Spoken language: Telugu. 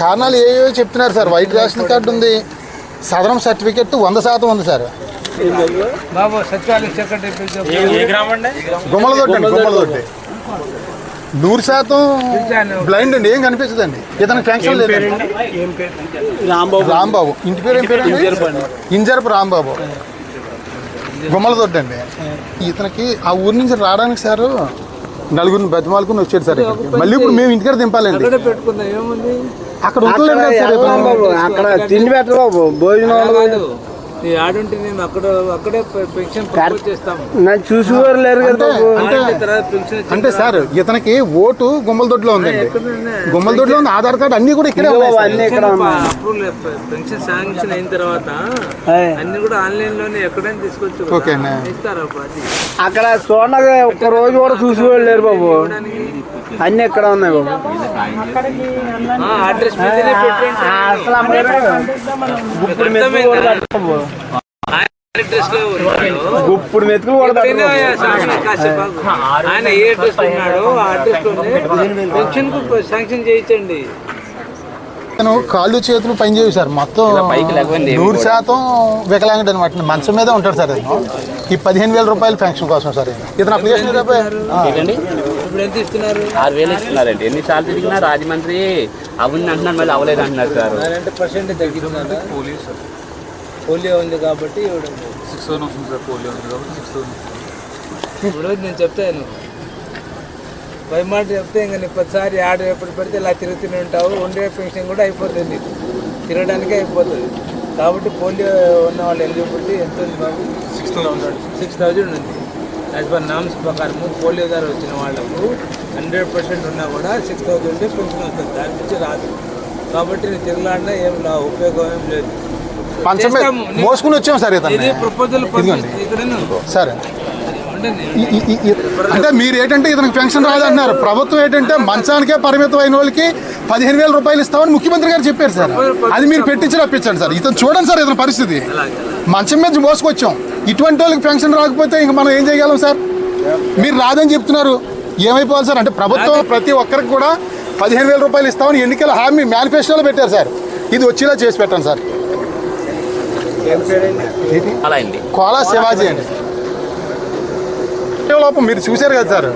కారణాలు ఏవో చెప్తున్నారు సార్. వైట్ రేషన్ కార్డు ఉంది, సదరం సర్టిఫికెట్ 100% ఉంది సార్. గుమ్మలదొడ్డి అండి, గుమ్మలదొడ్డి 100% బ్లైండ్ అండి, ఏం కనిపించదండి. ఇతనికి ఫంక్షన్ లేదు. రాంబాబు. ఇంటి పేరు ఏం పేరు? ఇంజరపు రాంబాబు, గుమ్మలదొడ్డి అండి. ఇతనికి ఆ ఊరి నుంచి రావడానికి సార్ నలుగురిని బతిమాలుకుని వచ్చాడు సార్. మళ్ళీ ఇప్పుడు మేము ఇంటికాడ దింపాలండి. అక్కడ ఉంటుంది కదా సార్, అక్కడ తిండి పెట్టరు బాబు, భోజనం ఆడుంటే నేను అక్కడే పెన్షన్ చేస్తాము. చూసేవారు లేరు కదా. అంటే సార్ ఇతనికి ఓటు గుమ్మలదొడ్డిలో ఉందండి, గుమ్మలదొడ్డిలో ఉంది. ఆధార్ కార్డు అన్ని కూడా ఇక్కడే పెన్షన్ శాంక్షన్ అయిన తర్వాత అన్ని కూడా ఆన్లైన్ లోనే ఎక్కడైనా తీసుకొచ్చు. ఓకే ఇస్తారా? అక్కడ చూడగా ఒక్క రోజు కూడా చూసేవాళ్ళు లేరు బాబు, అన్ని ఎక్కడ ఉన్నాయి బాబు. అడ్రస్ ఇప్పుడు మెతుకులు కూడా ఆయన ఏ అడ్రస్ ఉన్నాడో ఆ అడ్రస్ లోనే పెన్షన్ కు శాంక్షన్ చేయించండి. కాళ్ళు చేతులు పని చేయవు సార్. మొత్తం 100% వికలాంగుడు అనమాట. మంచం మీద ఉంటాడు సార్. ఈ 15,000 రూపాయలు పెన్షన్ కోసం సార్. ఇతను అప్లికేషన్ ఇప్పుడు ఎంత ఇస్తున్నారు? 6,000 ఇస్తున్నారండి. ఎన్నిసార్లు తిరిగినా రాజమండ్రి అవును అంటున్నారు, మళ్ళీ అవ్వలేదు అంటున్నారు సార్. 90% తగ్గిస్తున్నారు. పోలియో ఉంది కాబట్టి 6,000 వస్తుంది సార్. పోలియో ఉంది కాబట్టి 6,000. ఇప్పుడు నేను చెప్తాను, పై మాట చెప్తే ఇంకా నీ 10సారి ఆడు ఎప్పుడు పెడితే ఇలా తిరుగుతూనే ఉంటావు. ఉండే పెన్షన్ కూడా అయిపోతుంది, నీకు తిరగడానికే అయిపోతుంది. కాబట్టి పోలియో ఉన్న వాళ్ళ ఎలిజిబిలిటీ ఎంత ఉంది బాబు? 6,000 ఉంది. యాజ్ పర్ నామ్స్ ప్రకారము పోలియో ద్వారా వచ్చిన వాళ్ళకు 100% ఉన్నా కూడా 6,000 ఉంటే పెన్షన్ వస్తుంది, దాని నుంచి రాదు. కాబట్టి నేను తిరగలాడినా ఏం ఉపయోగం ఏం లేదు. మోసుకుని వచ్చాం సార్. ఇది ప్రపోజల్ సరే. అంటే మీరు ఏంటంటే ఇతనికి పెన్షన్ రాదంటున్నారు. ప్రభుత్వం ఏంటంటే మంచానికే పరిమితం అయిన వాళ్ళకి 15,000 రూపాయలు ఇస్తామని ముఖ్యమంత్రి గారు చెప్పారు సార్. అది మీరు పెట్టించి రప్పించండి సార్. ఇతను చూడండి సార్, ఇతని పరిస్థితి మంచం మీద మోసుకొచ్చాం. ఇటువంటి వాళ్ళకి పెన్షన్ రాకపోతే ఇంక మనం ఏం చేయగలం సార్? మీరు రాదని చెప్తున్నారు, ఏమైపోవాలి సార్? అంటే ప్రభుత్వం ప్రతి ఒక్కరికి కూడా 15,000 రూపాయలు ఇస్తామని ఎన్నికల హామీ మేనిఫెస్టోలో పెట్టారు సార్. ఇది వచ్చేలా చేసి పెట్టండి సార్. కోలా శివాజీ అండి. లోపం మీరు చూశారు కదా సార్.